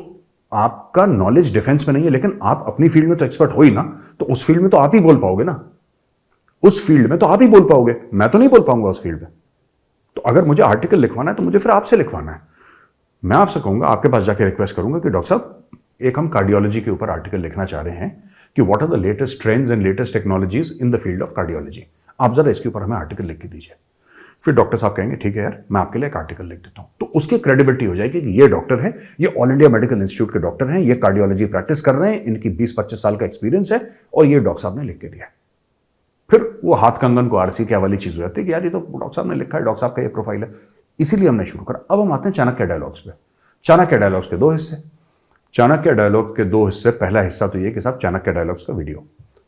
Speaker 1: आपका नॉलेज डिफेंस में नहीं है, लेकिन आप अपनी फील्ड में तो एक्सपर्ट हो ही ना, तो उस फील्ड में तो आप ही बोल पाओगे ना, उस फील्ड में तो आप ही बोल पाओगे, मैं तो नहीं बोल पाऊंगा उस फील्ड में। तो अगर मुझे आर्टिकल लिखवाना है तो मुझे फिर आपसे लिखवाना है। मैं आपसे कहूंगा, आपके पास जाके रिक्वेस्ट करूंगा कि डॉक्टर साहब एक हम कार्डियोलॉजी के ऊपर आर्टिकल लिखना चाह रहे हैं कि what are the latest trends and latest technologies in the field of cardiology, आप जरा इसके ऊपर हमें आर्टिकल लिख के दीजिए। फिर डॉक्टर साहब कहेंगे ठीक है यार, मैं आपके लिए एक आर्टिकल लिख देता हूं। तो उसकी क्रेडिबिलिटी हो जाएगी कि ये डॉक्टर है, ये ऑल इंडिया मेडिकल इंस्टीट्यूट के डॉक्टर हैं, ये कार्डियोलॉजी प्रैक्टिस कर रहे हैं, इनकी 20-25 साल का एक्सपीरियंस है, और ये डॉक्टर साहब ने लिख के दिया। फिर वो हाथ कंगन को आरसी क्या वाली चीज हो जाती है कि यार ये तो डॉक्टर साहब ने लिखा है, डॉक्टर साहब का ये प्रोफाइल है। इसीलिए हमने शुरू करा। अब हम आते हैं चाणक्य डायलॉग्स पे। चाणक्य डायलॉग्स के 2 हिस्से। चाणक्य डायलॉग के 2 हिस्से। पहला हिस्सा तो ये कि साहब चाणक्य डायलॉग्स का वीडियो,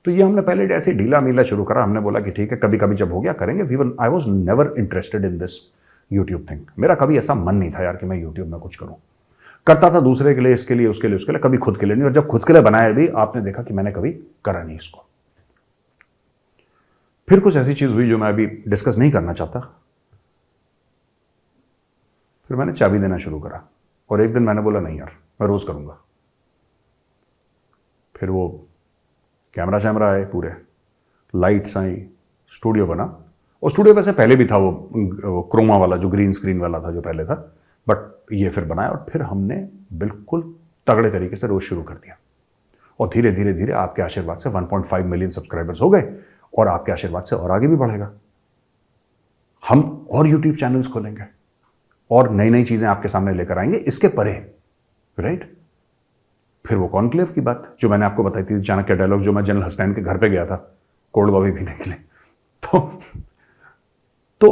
Speaker 1: तो ये हमने पहले ऐसे ढीला मीला शुरू करा। हमने बोला कि ठीक है, कभी कभी जब हो गया करेंगे। I was never interested in this YouTube thing. मेरा कभी ऐसा मन नहीं था यार कि मैं यूट्यूब में कुछ करूं। करता था दूसरे के लिए, इसके लिए, उसके लिए, उसके लिए, कभी खुद के लिए नहीं। और जब खुद के लिए बनाया भी, आपने देखा कि मैंने कभी करा नहीं इसको। फिर कुछ ऐसी चीज हुई जो मैं अभी डिस्कस नहीं करना चाहता। फिर मैंने चाबी देना शुरू करा, और एक दिन मैंने बोला नहीं यार, मैं रोज करूंगा। फिर वो कैमरा शैमरा आए, पूरे लाइट्स आई, स्टूडियो बना। और स्टूडियो वैसे पहले भी था, वो क्रोमा वाला जो ग्रीन स्क्रीन वाला था जो पहले था, बट ये फिर बनाया। और फिर हमने बिल्कुल तगड़े तरीके से रोज शुरू कर दिया। और धीरे धीरे धीरे आपके आशीर्वाद से 1.5 मिलियन सब्सक्राइबर्स हो गए, और आपके आशीर्वाद से और आगे भी बढ़ेगा। हम और यूट्यूब चैनल्स खोलेंगे और नई नई चीजें आपके सामने लेकर आएंगे इसके परे, राइट। फिर वो कॉन्क्लेव की बात जो मैंने आपको बताई थी, चाणक्य डायलॉग, जो मैं जनरल हसनैन के घर पे गया था कोल्ड कॉफी पीने के लिए। तो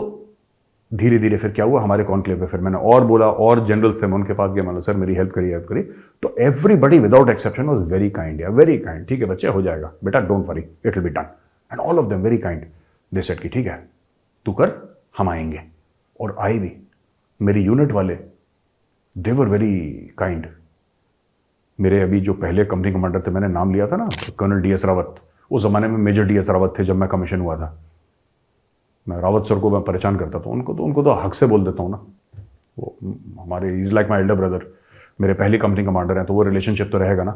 Speaker 1: धीरे धीरे फिर क्या हुआ, हमारे कॉन्क्लेव पे फिर मैंने और बोला, और जनरल्स थे, मैं उनके पास गया, मतलब सर मेरी हेल्प करिए, हेल्प करिए। तो everybody without exception was very kind, very kind. ठीक है बच्चे, हो जाएगा बेटा, don't worry, it will be done. And all of them very kind. They said कि ठीक है तू कर, हम आएंगे। और आए भी। मेरी यूनिट वाले, दे वर वेरी काइंड। मेरे अभी जो पहले कंपनी कमांडर थे, मैंने नाम लिया था ना, कर्नल DS रावत, उस जमाने में मेजर DS रावत थे जब मैं कमीशन हुआ था। मैं रावत सर को मैं परेशान करता था, उनको तो हक से बोल देता हूँ ना। वो हमारे, is like my elder brother, मेरे पहली कंपनी कमांडर हैं, तो वो रिलेशनशिप तो रहेगा ना।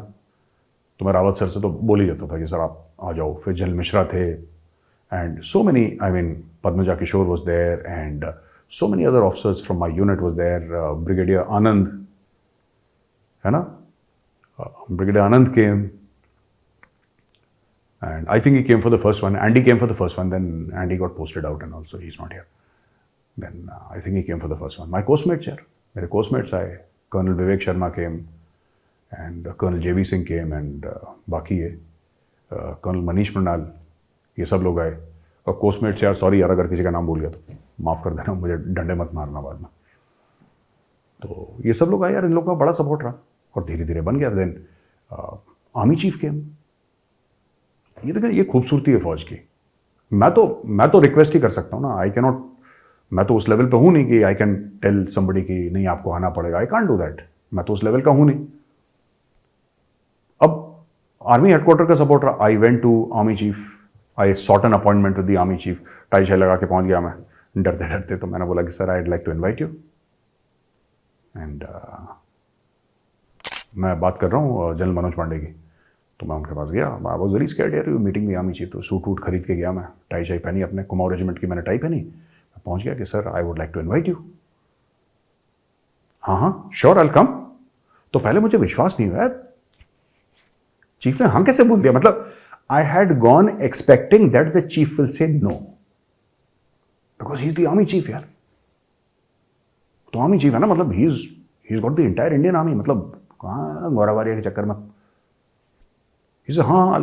Speaker 1: तो मैं रावत सर से तो बोल ही देता था कि सर आप आ जाओ। फिर जनरल मिश्रा थे, and so many, I mean Padmaja Kishore was there, and so many other officers from my unit was there. Brigadier Anand, है ना, Brigadier Anand came, and I think he came for the first one. Andy came for the first one, then Andy got posted out and also he's not here. Then I think he came for the first one. My co-mates here, मेरे co-mates आए, Colonel Vivek Sharma came, and Colonel JV Singh came, and बाकी है Colonel Manish Pranal, ये सब लोग आए। और कोस्टमेट से यार सॉरी यार अगर किसी का नाम भूल गया तो माफ़ कर देना, मुझे डंडे मत मारना बाद में। तो ये सब लोग आए यार, इन लोगों का बड़ा सपोर्ट रहा और धीरे धीरे बन गया। देन आर्मी चीफ के ये देखिए, ये खूबसूरती है फौज की। मैं तो रिक्वेस्ट ही कर सकता हूँ ना, आई कैन नॉट, मैं तो उस लेवल पे हूँ नहीं कि आई कैन टेल समबडी कि नहीं आपको आना पड़ेगा, आई कांट डू दैट, मैं तो उस लेवल का हूँ नहीं। अब आर्मी हेडक्वार्टर का सपोर्ट रहा, I went to army chief, I sought an appointment with the army chief, tie शाई लगा के पहुंच गया मैं डरते डरते। तो मैंने बोला कि sir I'd like to invite you and मैं बात कर रहा हूँ जनरल मनोज पांडे की। तो मैं उनके पास गया, आई वॉज वेरी स्कैर्ड यार, मीटिंग दी आर्मी चीफ। तो सूट वूट खरीद के गया मैं, टाई शाई पहनी, अपने कुमाऊं रेजिमेंट की मैंने टाई पहनी, मैं पहुंच गया कि sir I would like to invite you. हाँ हाँ श्योर आई विल कम। तो पहले मुझे विश्वास नहीं हुआ यार, चीफ ने हाँ कैसे बोल दिया, मतलब I had gone expecting that the chief will say no because he is the army chief यार। तो आर्मी चीफ है ना, मतलब he is got the entire Indian army, मतलब कहाँ गौरावारिया के चक्कर में। हाँ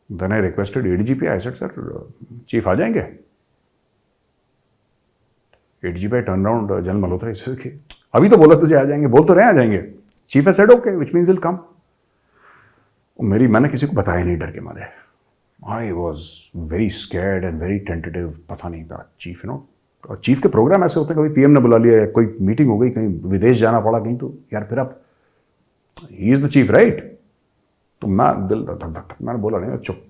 Speaker 1: then I requested ADGP, I said sir chief आ जाएंगे। ADGP turn round general Malhotra, अभी तो बोला तुझे आ जाएंगे, बोल तो रहे आ जाएंगे। Chief said okay which means will come. मैंने किसी को बताया नहीं डर के मारे, I was very scared and very tentative. पता नहीं था चीफ यू नो, और चीफ के प्रोग्राम ऐसे होते हैं, कभी पीएम ने बुला लिया, कोई मीटिंग हो गई, कहीं विदेश जाना पड़ा कहीं, तो यार फिर आप ही इज द चीफ राइट। तो मैं दिल धक धक, मैंने बोला नहीं, चुप,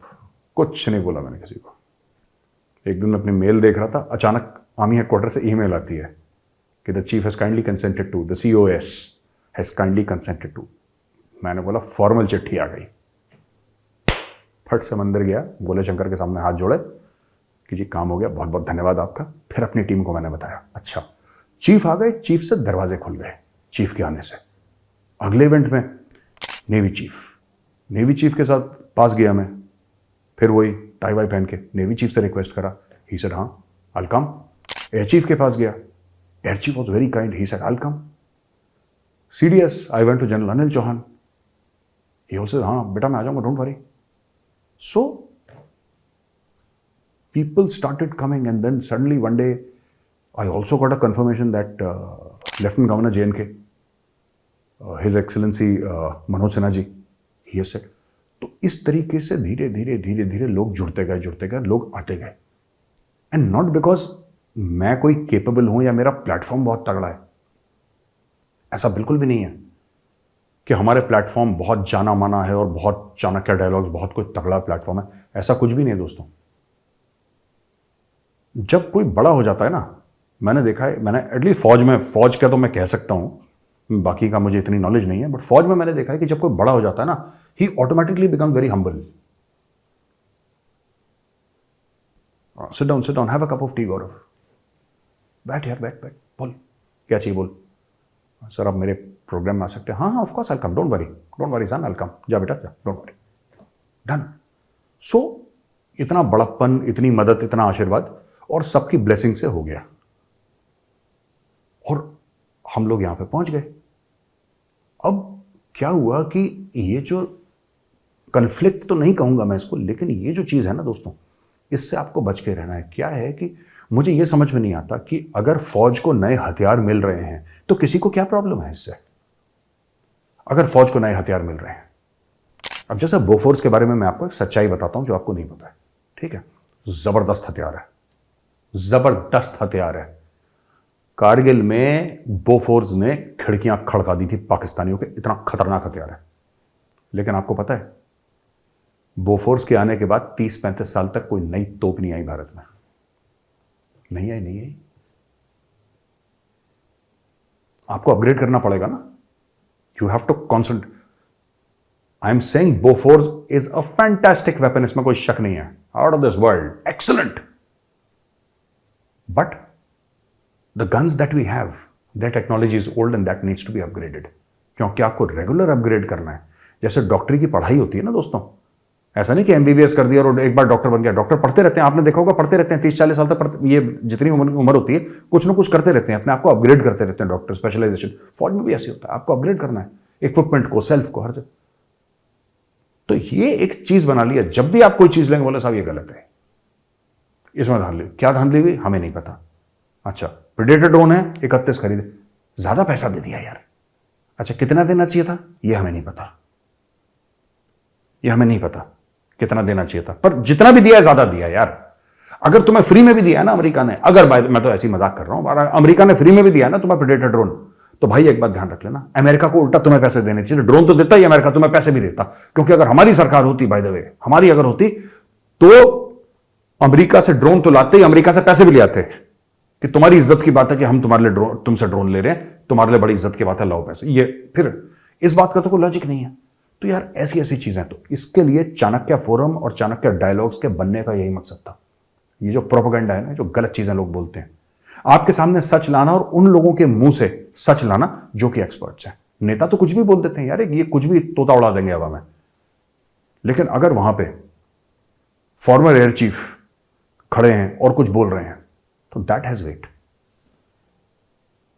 Speaker 1: कुछ नहीं बोला मैंने किसी को। एक दिन अपनी मेल देख रहा था, अचानक आर्मी हेडक्वार्टर से ईमेल आती है कि the chief has kindly consented to, the COS has kindly consented to. मैंने बोला फॉर्मल चिट्ठी आ गई, फट से मंदिर गया, भोले शंकर के सामने हाथ जोड़े कि जी काम हो गया, बहुत बहुत धन्यवाद आपका। फिर अपनी टीम को मैंने बताया, अच्छा चीफ आ गए, चीफ से दरवाजे खुल गए चीफ के आने से। अगले इवेंट में नेवी चीफ के साथ पास गया मैं, फिर वही टाई वाई पहन के नेवी चीफ से रिक्वेस्ट करा, ही सेड हाँ I will come. Air chief के पास गया, air chief was very kind, he said I will come. CDS I went to general Anil Chauhan, he also हाँ बेटा मैं आ जाऊंगा, don't worry. So people started coming, and then suddenly one day I also got a confirmation that Lieutenant Governor JNK, His Excellency Manoj Sinha ji, he has said। तो इस तरीके से धीरे धीरे लोग जुड़ते गए, लोग आते गए। एंड नॉट बिकॉज मैं कोई केपेबल हूं या मेरा प्लेटफॉर्म बहुत तगड़ा है, ऐसा बिल्कुल भी नहीं है कि हमारे प्लेटफॉर्म बहुत जाना माना है और बहुत चाणक्य डायलॉग्स, बहुत कोई तगड़ा प्लेटफॉर्म है, ऐसा कुछ भी नहीं है दोस्तों। जब कोई बड़ा हो जाता है ना, मैंने देखा है, मैंने एटलीस्ट फौज का तो मैं कह सकता हूं, बाकी का मुझे इतनी नॉलेज नहीं है, बट फौज में मैंने देखा है कि जब कोई बड़ा हो जाता है ना, he automatically become very humble. Sit down, have a cup of tea Gaurav, बैठ यार बैठ, बोल क्या चाहिए बोल। सर आप मेरे प्रोग्राम में आ सकते हैं? हाँ of course I come, don't worry son, I come, जा बेटा जा, डोंट वरी, डन। सो इतना बड़प्पन, इतनी मदद, इतना आशीर्वाद और सबकी ब्लेसिंग से हो गया और हम लोग यहां पे पहुंच गए। अब क्या हुआ कि ये जो कन्फ्लिक्ट तो नहीं कहूंगा मैं इसको, लेकिन ये जो चीज है ना दोस्तों, इससे आपको बच के रहना है। क्या है कि मुझे ये समझ में नहीं आता कि अगर फौज को नए हथियार मिल रहे हैं तो किसी को क्या प्रॉब्लम है इससे, अगर फौज को नए हथियार मिल रहे हैं। अब जैसे बोफोर्स के बारे में मैं आपको एक सच्चाई बताता हूं जो आपको नहीं पता है, ठीक है। जबरदस्त हथियार है, जबरदस्त हथियार है। कारगिल में बोफोर्स ने खिड़कियां खड़का दी थी पाकिस्तानियों के, इतना खतरनाक हथियार है। लेकिन आपको पता है बोफोर्स के आने के बाद 30-35 साल तक कोई नई तोप नहीं आई भारत में, नहीं आई। आपको अपग्रेड करना पड़ेगा ना, you have to concentrate. I am saying Bofors is a fantastic weapon, इसमें कोई शक नहीं है, out of this world, excellent. But the guns that we have, that technology is old and that needs to be upgraded, क्योंकि आपको regular upgrade करना है। जैसे डॉक्टरी की पढ़ाई होती है ना दोस्तों, ऐसा नहीं कि MBBS कर दिया और एक बार डॉक्टर बन गया। डॉक्टर पढ़ते रहते हैं, आपने देखा होगा, पढ़ते रहते हैं 30-40 साल तक पढ़ते, ये जितनी उम्र होती है कुछ ना कुछ करते रहते हैं, अपने आपको अपग्रेड करते रहते हैं। डॉक्टर स्पेशलाइजेशन, फौज में भी ऐसे होता है, आपको अपग्रेड करना है इक्विपमेंट को, सेल्फ को, हर जगह। तो ये एक चीज बना लिया, जब भी आप कोई चीज लेंगे बोले साहब ये गलत है, इसमें धांधली। क्या धांधली हुई हमें नहीं पता। अच्छा, प्रेडेटर ड्रोन है 31 खरीदे, ज्यादा पैसा दे दिया यार। अच्छा, कितना देना चाहिए था ये हमें नहीं पता, ये हमें नहीं पता कितना देना चाहिए था, पर जितना भी दिया है ज्यादा दिया यार। अगर तुम्हें फ्री में भी दिया है ना अमेरिका ने, अगर मैं तो ऐसी मजाक कर रहा हूं, अमेरिका ने फ्री में भी दिया है ना तुम्हें प्रेडेटर ड्रोन, तो भाई एक बात ध्यान रख लेना, अमेरिका को उल्टा तुम्हें पैसे देने चाहिए। ड्रोन तो देता ही अमेरिका, तुम्हें पैसे भी देता, क्योंकि अगर हमारी सरकार होती, बाय द वे हमारी अगर होती, तो अमेरिका से ड्रोन तो लाते ही, अमेरिका से पैसे भी ले आते कि तुम्हारी इज्जत की बात है कि हम तुम्हारे लिए ड्रोन, तुमसे ड्रोन ले रहे हैं, तुम्हारे लिए बड़ी इज्जत की बात है, लाओ पैसे। ये फिर इस बात का तो कोई लॉजिक नहीं है। तो यार ऐसी ऐसी चीजें, तो इसके लिए चाणक्य फोरम और चाणक्य डायलॉग्स के बनने का यही मकसद था। ये जो प्रोपेगेंडा है ना, जो गलत चीजें लोग बोलते हैं, आपके सामने सच लाना और उन लोगों के मुंह से सच लाना जो कि एक्सपर्ट्स हैं। नेता तो कुछ भी बोल देते हैं यार, ये कुछ भी तोता उड़ा देंगे हवा में, लेकिन अगर वहां पे फॉर्मर एयर चीफ खड़े हैं और कुछ बोल रहे हैं, तो that has weight,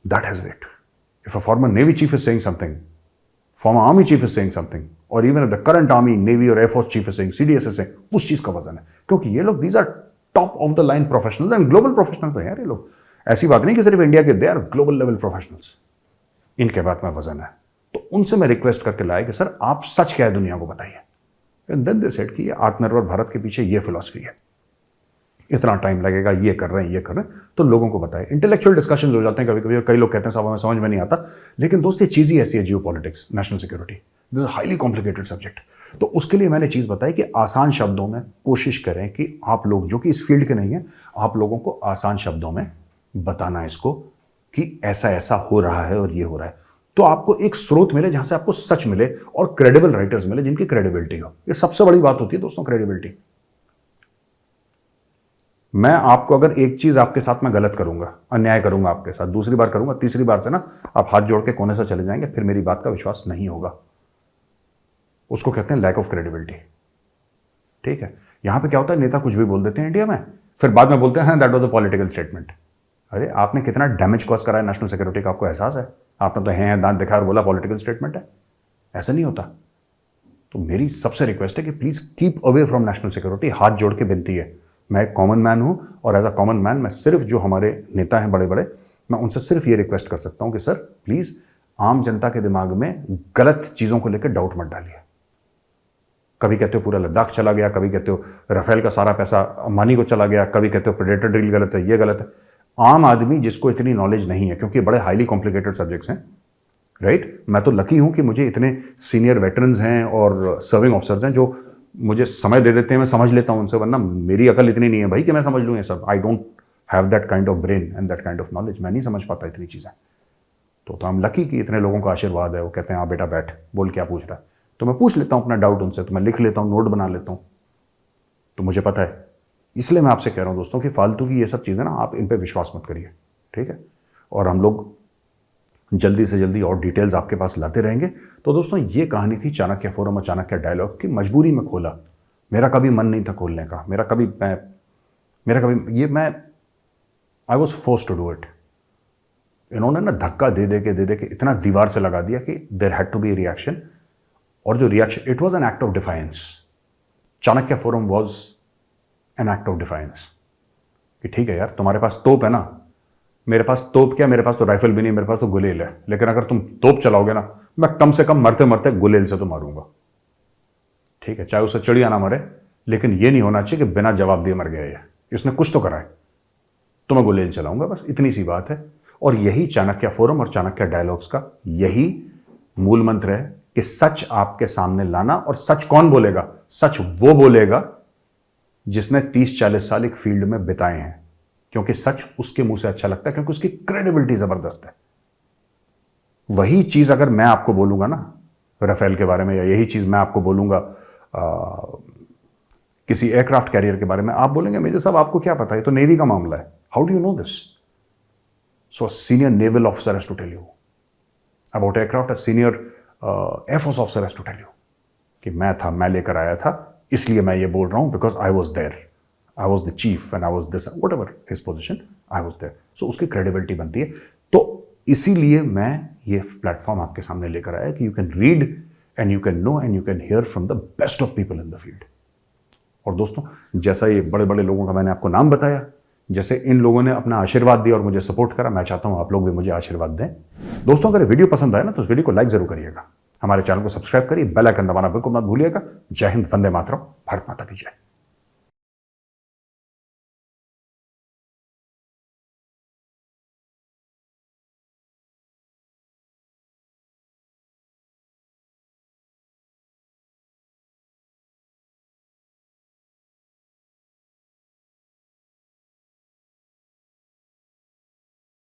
Speaker 1: that has weight. If a former navy chief is saying something, former army chief is saying something, or even if the current army, navy or air force chief is saying, CDS is saying, उस चीज का वजन है, क्योंकि ये लोग, these are top of the line professionals and global professionals हैं यार ये लोग। ऐसी बात नहीं कि सिर्फ इंडिया के, they are global level professionals। इनके बात में वजन है, तो उनसे मैं रिक्वेस्ट करके लाया कि सर आप सच क्या है दुनिया को बताइए। एंड देन दे सेड कि ये आत्मनिर्भर भारत के पीछे ये फिलॉसफी है, इतना टाइम लगेगा, ये कर रहे हैं, ये कर रहे हैं, तो लोगों को बताए। इंटेलेक्चुअल डिस्कशंस हो जाते हैं कभी कभी, कई लोग कहते हैं साहब हमें समझ में नहीं आता, लेकिन दोस्त ये चीज़ ही ऐसी है, जियो politics, national security, this is highly complicated subject. तो उसके लिए मैंने चीज़ बताई कि आसान शब्दों में कोशिश करें कि आप लोग जो कि इस फील्ड के नहीं हैं, आप लोगों को आसान शब्दों में बताना इसको कि ऐसा ऐसा हो रहा है और ये हो रहा है, तो आपको एक स्रोत मिले जहां से आपको सच मिले और क्रेडिबल राइटर्स मिले जिनकी क्रेडिबिलिटी हो। ये सबसे बड़ी बात होती है दोस्तों, क्रेडिबिलिटी। मैं आपको अगर एक चीज आपके साथ में गलत करूंगा, अन्याय करूंगा आपके साथ, दूसरी बार करूंगा, तीसरी बार से ना आप हाथ जोड़ के कोने से चले जाएंगे, फिर मेरी बात का विश्वास नहीं होगा। उसको कहते हैं लैक ऑफ क्रेडिबिलिटी। ठीक है, यहां पे क्या होता है, नेता कुछ भी बोल देते हैं इंडिया में, फिर बाद में बोलते हैं that was a political statement. अरे आपने कितना डैमेज कॉज करा है नेशनल सिक्योरिटी का, आपको एहसास है? आपने तो हैं दांत दिखाया और बोला पॉलिटिकल स्टेटमेंट है। ऐसा नहीं होता। तो मेरी सबसे रिक्वेस्ट है कि please keep away from national security. हाथ जोड़ के विनती है, मैं एक कॉमन मैन हूं और एज अ कॉमन मैन मैं सिर्फ जो हमारे नेता हैं बड़े बड़े, मैं उनसे सिर्फ ये रिक्वेस्ट कर सकता हूं कि सर प्लीज आम जनता के दिमाग में गलत चीजों को लेकर डाउट मत डालिए। कभी कहते हो पूरा लद्दाख चला गया, कभी कहते हो राफेल का सारा पैसा अंबानी को चला गया, कभी कहते हो प्रेडेटर डील गलत है, ये गलत है। आम आदमी जिसको इतनी नॉलेज नहीं है, क्योंकि बड़े हाईली कॉम्प्लिकेटेड सब्जेक्ट्स हैं, राइट। मैं तो लकी हूं कि मुझे इतने सीनियर वेटरन्स हैं और सर्विंग ऑफिसर्स हैं जो मुझे समय दे देते हैं, मैं समझ लेता हूं उनसे, वरना मेरी अकल इतनी नहीं है भाई कि मैं समझ लूँ ये सब। I don't have that kind of brain and that kind of knowledge, मैं नहीं समझ पाता इतनी चीज़ें। तो हम लकी कि इतने लोगों का आशीर्वाद है, वो कहते हैं हाँ बेटा बैठ, बोल क्या पूछ रहा है, तो मैं पूछ लेता हूँ अपना डाउट उनसे, तो मैं लिख लेता हूँ, नोट बना लेता हूँ, तो मुझे पता है। इसलिए मैं आपसे कह रहा हूँ दोस्तों कि फालतू की ये सब चीज़ें ना, आप इन पर विश्वास मत करिए, ठीक है। और हम लोग जल्दी से जल्दी और डिटेल्स आपके पास लाते रहेंगे। तो दोस्तों ये कहानी थी चाणक्य फोरम और चाणक्य डायलॉग की। मजबूरी में खोला, मेरा कभी मन नहीं था खोलने का, I was force to do it. इन्होंने ना धक्का दे दे के इतना दीवार से लगा दिया कि there had to be reaction, और जो reaction, it was an act of defiance. Chanakya forum was an act of defiance कि ठीक है यार, तुम्हारे पास तोप है ना, मेरे पास तोप क्या, मेरे पास तो राइफल भी नहीं, मेरे पास तो गुलेल है, लेकिन अगर तुम तोप चलाओगे ना, मैं कम से कम मरते मरते गुलेल से तो मारूंगा, ठीक है। चाहे उससे चिड़िया ना मरे, लेकिन ये नहीं होना चाहिए कि बिना जवाब दिए मर गया ये, इसने कुछ तो करा है, तो मैं गुलेल चलाऊंगा, बस इतनी सी बात है। और यही चाणक्य फोरम और चाणक्य डायलॉग्स का यही मूल मंत्र है कि सच आपके सामने लाना। और सच कौन बोलेगा? सच वो बोलेगा जिसने 30-40 साल एक फील्ड में बिताए हैं, क्योंकि सच उसके मुंह से अच्छा लगता है, क्योंकि उसकी क्रेडिबिलिटी जबरदस्त है। वही चीज अगर मैं आपको बोलूंगा ना राफेल के बारे में, या यही चीज मैं आपको बोलूंगा किसी एयरक्राफ्ट कैरियर के बारे में, आप बोलेंगे मेजर साहब आपको क्या पता है, तो नेवी का मामला है, how do you know this? So a senior naval officer has to tell you about aircraft, a senior air force officer has to tell you कि मैं लेकर आया था, इसलिए मैं ये बोल रहा हूं, because I was there, I was the chief and I was this, whatever his position, I was there. So उसकी क्रेडिबिलिटी बनती है। तो इसीलिए मैं ये प्लेटफॉर्म आपके सामने लेकर आया कि you can read and you can know and you can hear from the best of people in the field. और दोस्तों, जैसा ये बड़े बड़े लोगों का मैंने आपको नाम बताया, जैसे इन लोगों ने अपना आशीर्वाद दिया और मुझे सपोर्ट करा, मैं चाहता हूं आप लोग भी मुझे आशीर्वाद दें। दोस्तों, अगर वीडियो पसंद आए ना तो इस वीडियो को लाइक जरूर करिएगा, हमारे चैनल को सब्सक्राइब करिए, बेल आइकन दबाना बिल्कुल मत भूलिएगा। जय हिंद, वंदे मातरम, भारत माता की जय।